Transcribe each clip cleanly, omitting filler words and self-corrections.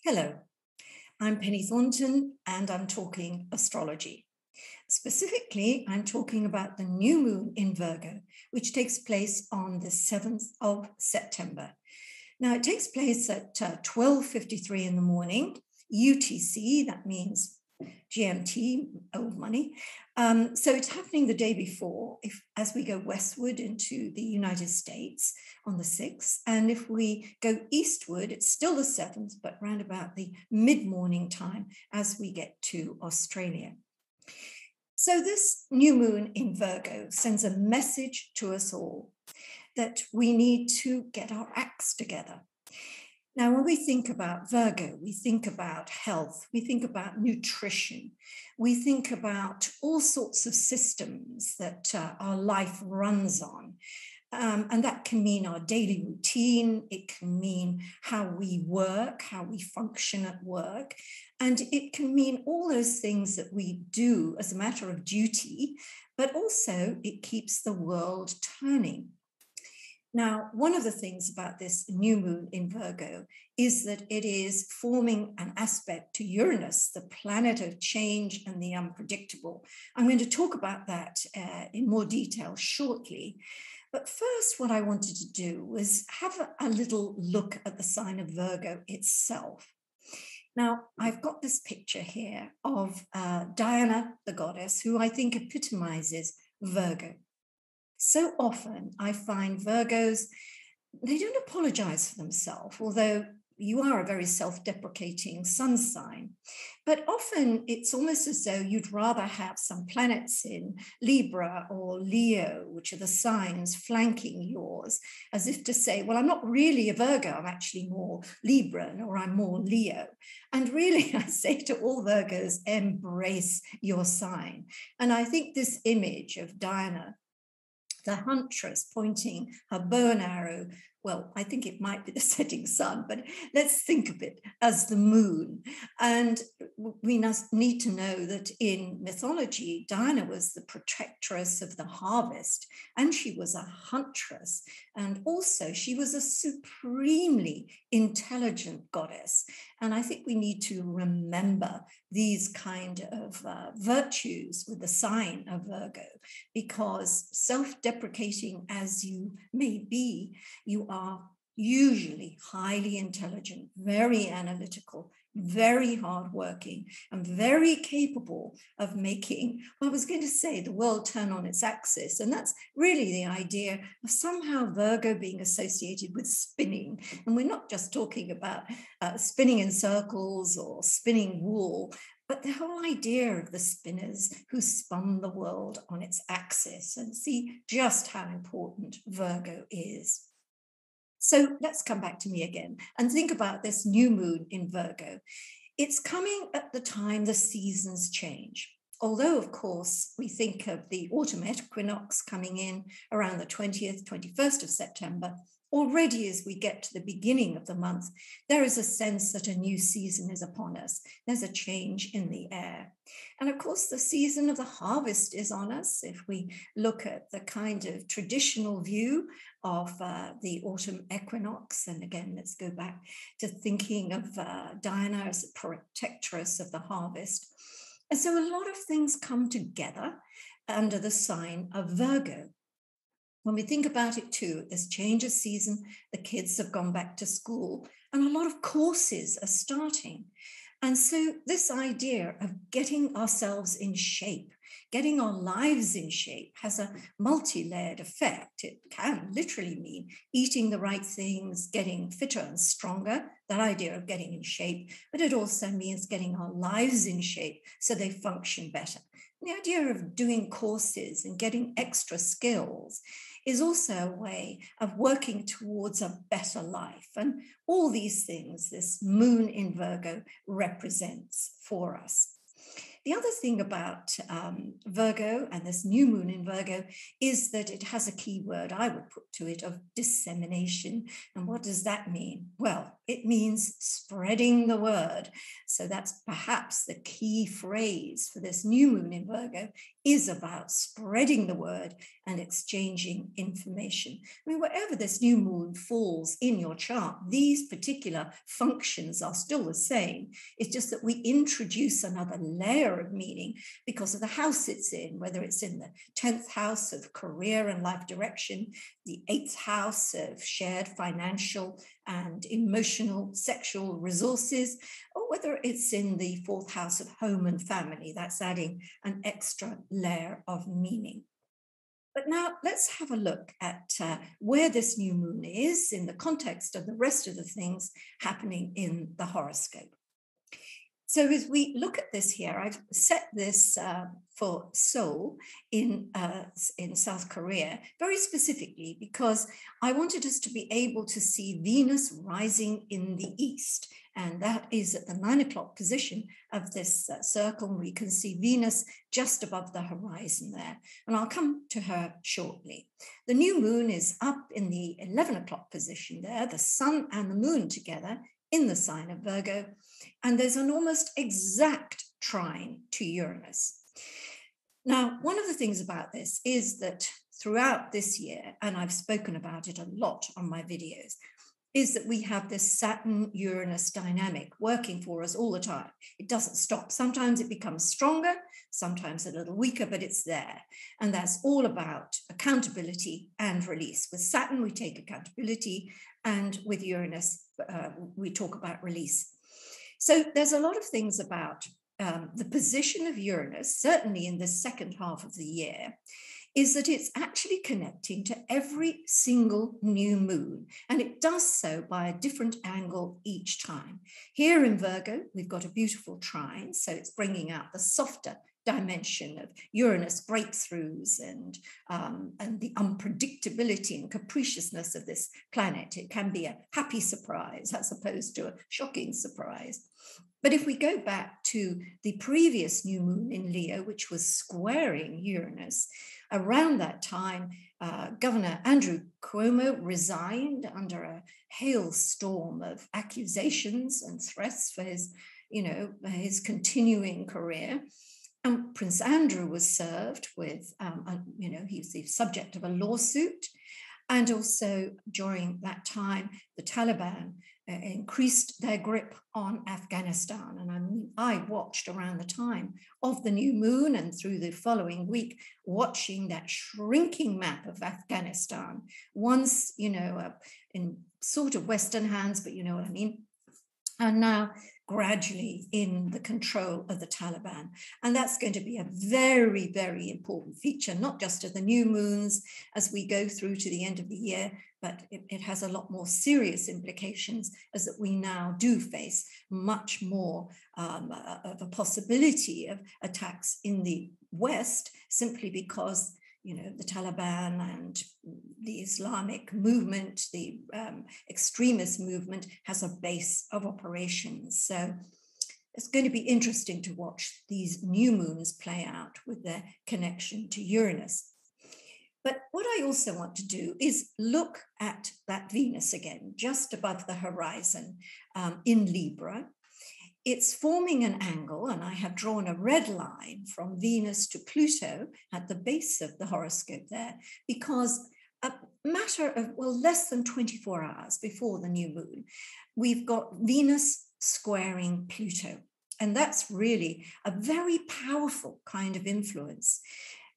Hello, I'm Penny Thornton and I'm talking astrology. Specifically, I'm talking about the new moon in Virgo, which takes place on the 7th of September. Now, it takes place at 12:53 in the morning, UTC, that means GMT, old money. So it's happening the day before, as we go westward into the United States on the 6th. And if we go eastward, it's still the 7th, but round about the mid-morning time as we get to Australia. So this new moon in Virgo sends a message to us all that we need to get our acts together. Now, when we think about Virgo, we think about health, we think about nutrition, we think about all sorts of systems that our life runs on. And that can mean our daily routine, it can mean how we work, how we function at work, and it can mean all those things that we do as a matter of duty, but also it keeps the world turning. Now, one of the things about this new moon in Virgo is that it is forming an aspect to Uranus, the planet of change and the unpredictable. I'm going to talk about that in more detail shortly. But first, what I wanted to do was have a little look at the sign of Virgo itself. Now, I've got this picture here of Diana, the goddess, who I think epitomizes Virgo. So often I find Virgos, they don't apologize for themselves, although you are a very self-deprecating sun sign. But often it's almost as though you'd rather have some planets in Libra or Leo, which are the signs flanking yours, as if to say, well, I'm not really a Virgo, I'm actually more Libran or I'm more Leo. And really, I say to all Virgos, embrace your sign. And I think this image of Diana, the huntress pointing her bow and arrow, well, I think it might be the setting sun, but let's think of it as the moon. And we must need to know that in mythology, Diana was the protectress of the harvest, and she was a huntress. And also, she was a supremely intelligent goddess. And I think we need to remember these kind of virtues with the sign of Virgo, because self-deprecating as you may be, you are usually highly intelligent, very analytical, very hardworking, and very capable of making, well, I was going to say, the world turn on its axis. And that's really the idea of somehow Virgo being associated with spinning. And we're not just talking about spinning in circles or spinning wool, but the whole idea of the spinners who spun the world on its axis, and see just how important Virgo is. So let's come back to me again and think about this new moon in Virgo. It's coming at the time the seasons change. Although, of course, we think of the autumn equinox coming in around the 20th, 21st of September, already as we get to the beginning of the month, there is a sense that a new season is upon us. There's a change in the air. And of course, the season of the harvest is on us. If we look at the kind of traditional view of the autumn equinox, and again, let's go back to thinking of Diana as a protectress of the harvest. And so a lot of things come together under the sign of Virgo. When we think about it too, this change of season, the kids have gone back to school and a lot of courses are starting. And so this idea of getting ourselves in shape, getting our lives in shape has a multi-layered effect. It can literally mean eating the right things, getting fitter and stronger, that idea of getting in shape, but it also means getting our lives in shape so they function better. The idea of doing courses and getting extra skills is also a way of working towards a better life. And all these things, this moon in Virgo represents for us. The other thing about Virgo and this new moon in Virgo is that it has a key word I would put to it of dissemination. And what does that mean? Well, it means spreading the word. So that's perhaps the key phrase for this new moon in Virgo, is about spreading the word and exchanging information. I mean, wherever this new moon falls in your chart, these particular functions are still the same. It's just that we introduce another layer of meaning because of the house it's in, whether it's in the 10th house of career and life direction, the 8th house of shared financial and emotional sexual resources, or whether it's in the 4th house of home and family. That's adding an extra layer of meaning. But now let's have a look at where this new moon is in the context of the rest of the things happening in the horoscope. So as we look at this here, I've set this for Seoul in South Korea very specifically because I wanted us to be able to see Venus rising in the east. And that is at the 9 o'clock position of this circle. We can see Venus just above the horizon there. And I'll come to her shortly. The new moon is up in the 11 o'clock position there, the sun and the moon together in the sign of Virgo. And there's an almost exact trine to Uranus. Now, one of the things about this is that throughout this year, and I've spoken about it a lot on my videos, is that we have this Saturn-Uranus dynamic working for us all the time. It doesn't stop. Sometimes it becomes stronger, sometimes a little weaker, but it's there. And that's all about accountability and release. With Saturn, we take accountability, and with Uranus, we talk about release. So there's a lot of things about the position of Uranus, certainly in the second half of the year, is that it's actually connecting to every single new moon. And it does so by a different angle each time. Here in Virgo, we've got a beautiful trine. So it's bringing out the softer dimension of Uranus breakthroughs and the unpredictability and capriciousness of this planet. It can be a happy surprise as opposed to a shocking surprise. But if we go back to the previous new moon in Leo, which was squaring Uranus, around that time, Governor Andrew Cuomo resigned under a hailstorm of accusations and threats for his continuing career. And Prince Andrew was served with, he's the subject of a lawsuit. And also during that time, the Taliban increased their grip on Afghanistan. And I watched around the time of the new moon and through the following week, watching that shrinking map of Afghanistan, once, in sort of Western hands, but you know what I mean, and now gradually in the control of the Taliban. And that's going to be a very, very important feature, not just of the new moons as we go through to the end of the year, but it has a lot more serious implications as that we now do face much more of a possibility of attacks in the West, simply because the Taliban and the Islamic movement, the extremist movement, has a base of operations. So it's going to be interesting to watch these new moons play out with their connection to Uranus. But what I also want to do is look at that Venus again, just above the horizon in Libra. It's forming an angle, and I have drawn a red line from Venus to Pluto at the base of the horoscope there, because a matter of, less than 24 hours before the new moon, we've got Venus squaring Pluto. And that's really a very powerful kind of influence.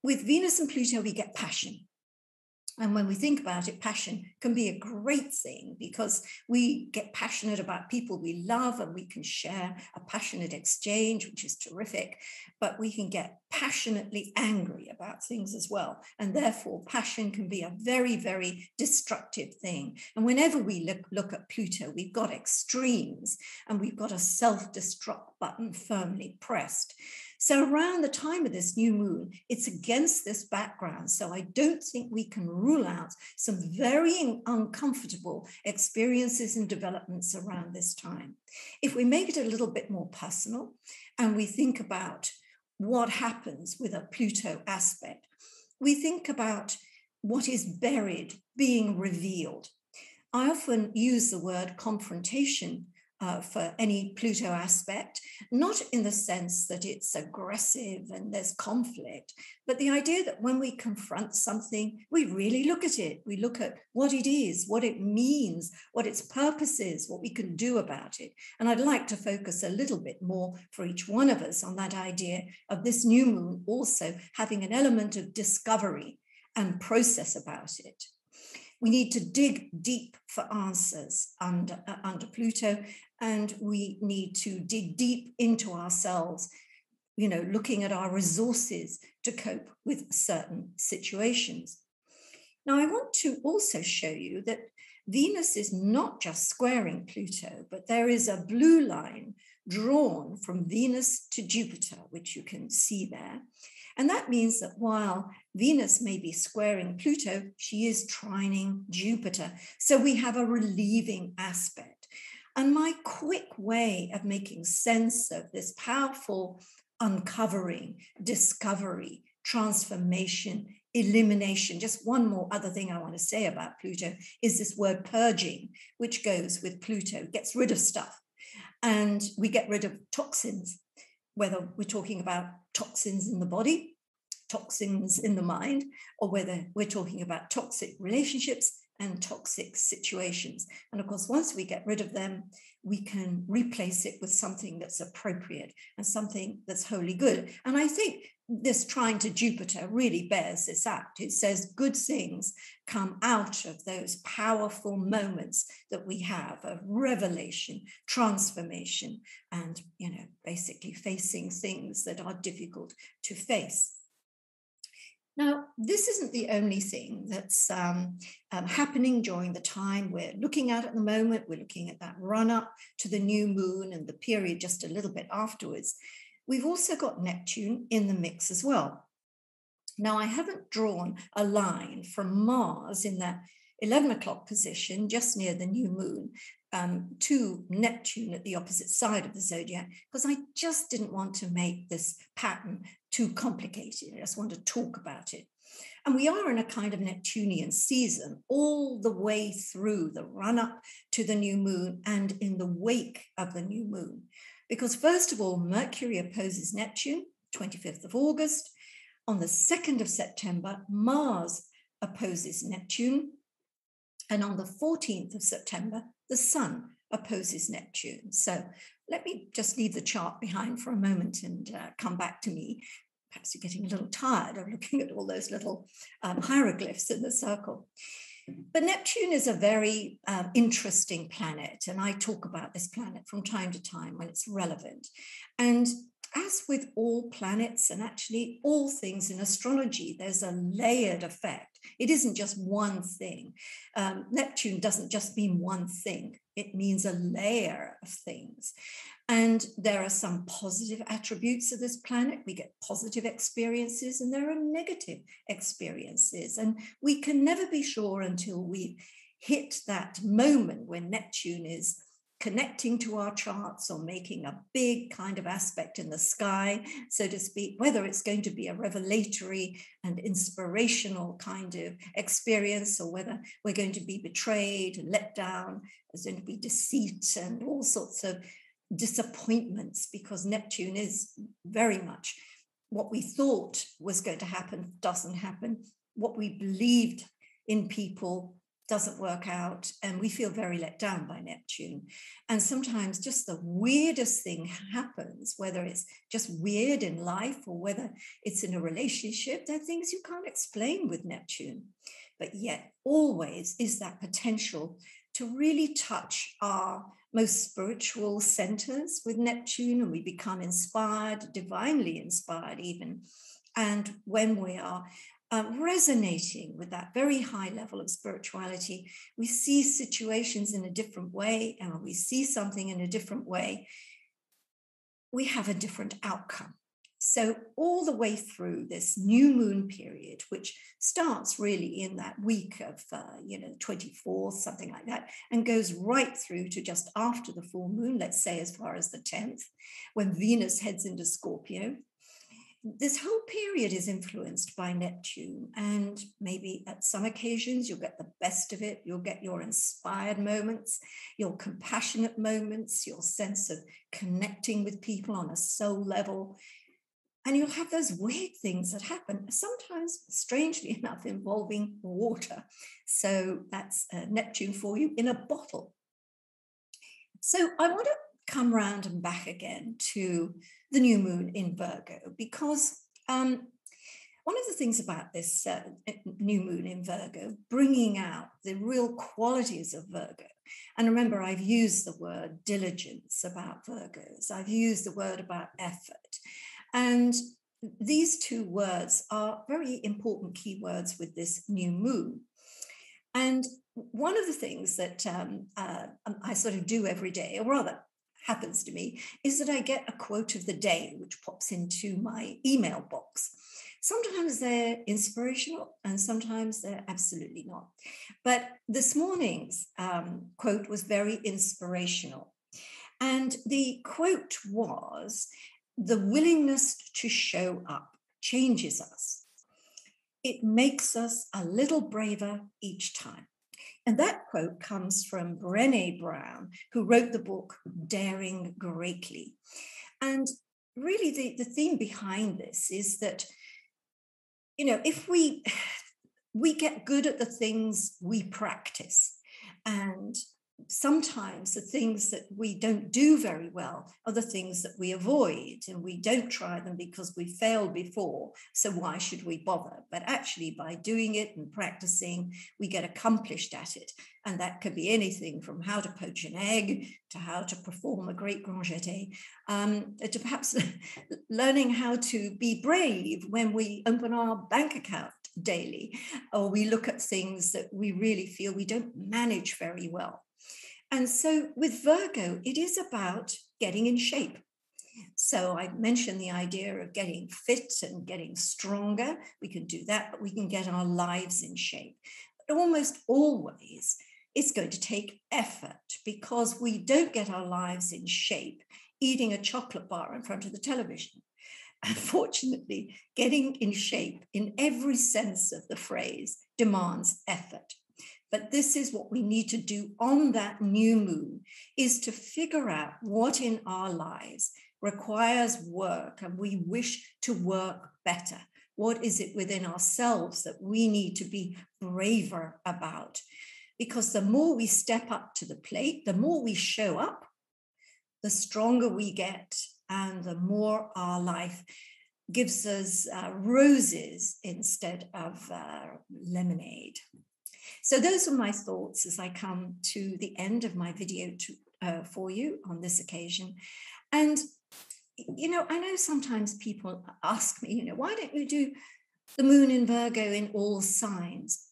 With Venus and Pluto, we get passion. And when we think about it, passion can be a great thing because we get passionate about people we love and we can share a passionate exchange, which is terrific. But we can get passionately angry about things as well. And therefore, passion can be a very, very destructive thing. And whenever we look at Pluto, we've got extremes and we've got a self-destruct button firmly pressed. So around the time of this new moon, it's against this background. So I don't think we can rule out some very uncomfortable experiences and developments around this time. If we make it a little bit more personal and we think about what happens with a Pluto aspect, we think about what is buried being revealed. I often use the word confrontation for any Pluto aspect, not in the sense that it's aggressive and there's conflict, but the idea that when we confront something, we really look at it. We look at what it is, what it means, what its purpose is, what we can do about it. And I'd like to focus a little bit more for each one of us on that idea of this new moon also having an element of discovery and process about it. We need to dig deep for answers under Pluto, and we need to dig deep into ourselves, looking at our resources to cope with certain situations. Now, I want to also show you that Venus is not just squaring Pluto, but there is a blue line drawn from Venus to Jupiter, which you can see there. And that means that while Venus may be squaring Pluto, she is trining Jupiter. So we have a relieving aspect. And my quick way of making sense of this powerful uncovering, discovery, transformation, elimination, just one more other thing I want to say about Pluto is this word purging, which goes with Pluto, gets rid of stuff. And we get rid of toxins, whether we're talking about toxins in the body, toxins in the mind, or whether we're talking about toxic relationships and toxic situations. And of course, once we get rid of them, we can replace it with something that's appropriate and something that's wholly good. And I think this trine to Jupiter really bears this out. It says good things come out of those powerful moments that we have of revelation, transformation, and, basically facing things that are difficult to face. Now, this isn't the only thing that's happening during the time we're looking at the moment. We're looking at that run up to the new moon and the period just a little bit afterwards. We've also got Neptune in the mix as well. Now, I haven't drawn a line from Mars in that 11 o'clock position just near the new moon to Neptune at the opposite side of the zodiac, because I just didn't want to make this pattern too complicated. I just want to talk about it. And we are in a kind of Neptunian season all the way through the run up to the new moon and in the wake of the new moon. Because first of all, Mercury opposes Neptune, 25th of August. On the 2nd of September, Mars opposes Neptune. And on the 14th of September, the Sun opposes Neptune. So let me just leave the chart behind for a moment and come back to me. Perhaps you're getting a little tired of looking at all those little hieroglyphs in the circle. But Neptune is a very interesting planet, and I talk about this planet from time to time when it's relevant. And as with all planets and actually all things in astrology, there's a layered effect. It isn't just one thing. Neptune doesn't just mean one thing. It means a layer of things. And there are some positive attributes of this planet. We get positive experiences and there are negative experiences. And we can never be sure until we hit that moment when Neptune is connecting to our charts or making a big kind of aspect in the sky, so to speak, whether it's going to be a revelatory and inspirational kind of experience or whether we're going to be betrayed and let down, there's going to be deceit and all sorts of disappointments, because Neptune is very much what we thought was going to happen doesn't happen. What we believed in people doesn't work out, and we feel very let down by Neptune. And sometimes just the weirdest thing happens, whether it's just weird in life or whether it's in a relationship. There are things you can't explain with Neptune, but yet always is that potential to really touch our most spiritual centers with Neptune, and we become inspired, divinely inspired even. And when we are resonating with that very high level of spirituality, we see situations in a different way, and when we see something in a different way, we have a different outcome. So all the way through this new moon period, which starts really in that week of, 24th, something like that, and goes right through to just after the full moon, let's say as far as the 10th, when Venus heads into Scorpio, this whole period is influenced by Neptune, and maybe at some occasions you'll get the best of it. You'll get your inspired moments, your compassionate moments, your sense of connecting with people on a soul level. And you'll have those weird things that happen, sometimes, strangely enough, involving water. So that's Neptune for you in a bottle. So I want to come round and back again to the new moon in Virgo, because one of the things about this new moon in Virgo, bringing out the real qualities of Virgo. And remember, I've used the word diligence about Virgos. I've used the word about effort. And these two words are very important keywords with this new moon. And one of the things that I sort of do every day, or rather happens to me, is that I get a quote of the day, which pops into my email box. Sometimes they're inspirational and sometimes they're absolutely not. But this morning's quote was very inspirational. And the quote was, "The willingness to show up changes us. It makes us a little braver each time." And that quote comes from Brené Brown, who wrote the book Daring Greatly. And really the theme behind this is that, you know, if we get good at the things we practice, and sometimes the things that we don't do very well are the things that we avoid, and we don't try them because we failed before, so why should we bother? But actually, by doing it and practicing, we get accomplished at it. And that could be anything from how to poach an egg to how to perform a great grand jeté, to perhaps learning how to be brave when we open our bank account daily, or we look at things that we really feel we don't manage very well. And so with Virgo, it is about getting in shape. So I mentioned the idea of getting fit and getting stronger. We can do that, but we can get our lives in shape. But almost always, it's going to take effort, because we don't get our lives in shape eating a chocolate bar in front of the television. Unfortunately, getting in shape in every sense of the phrase demands effort. But this is what we need to do on that new moon, is to figure out what in our lives requires work and we wish to work better. What is it within ourselves that we need to be braver about? Because the more we step up to the plate, the more we show up, the stronger we get, and the more our life gives us roses instead of lemonade. So those are my thoughts as I come to the end of my video for you on this occasion. And, you know, I know sometimes people ask me, you know, why don't you do the moon in Virgo in all signs?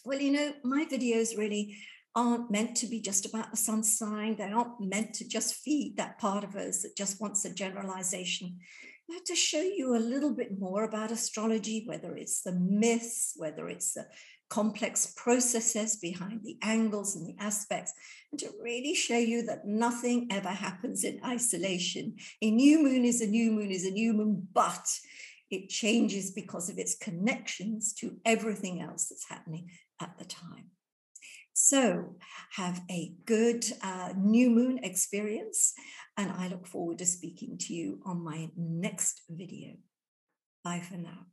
Well, you know, my videos really aren't meant to be just about the sun sign. They're not meant to just feed that part of us that just wants a generalization. They're to show you a little bit more about astrology, whether it's the myths, whether it's the complex processes behind the angles and the aspects, and to really show you that nothing ever happens in isolation. A new moon is a new moon is a new moon, but it changes because of its connections to everything else that's happening at the time. So have a good new moon experience, and I look forward to speaking to you on my next video. Bye for now.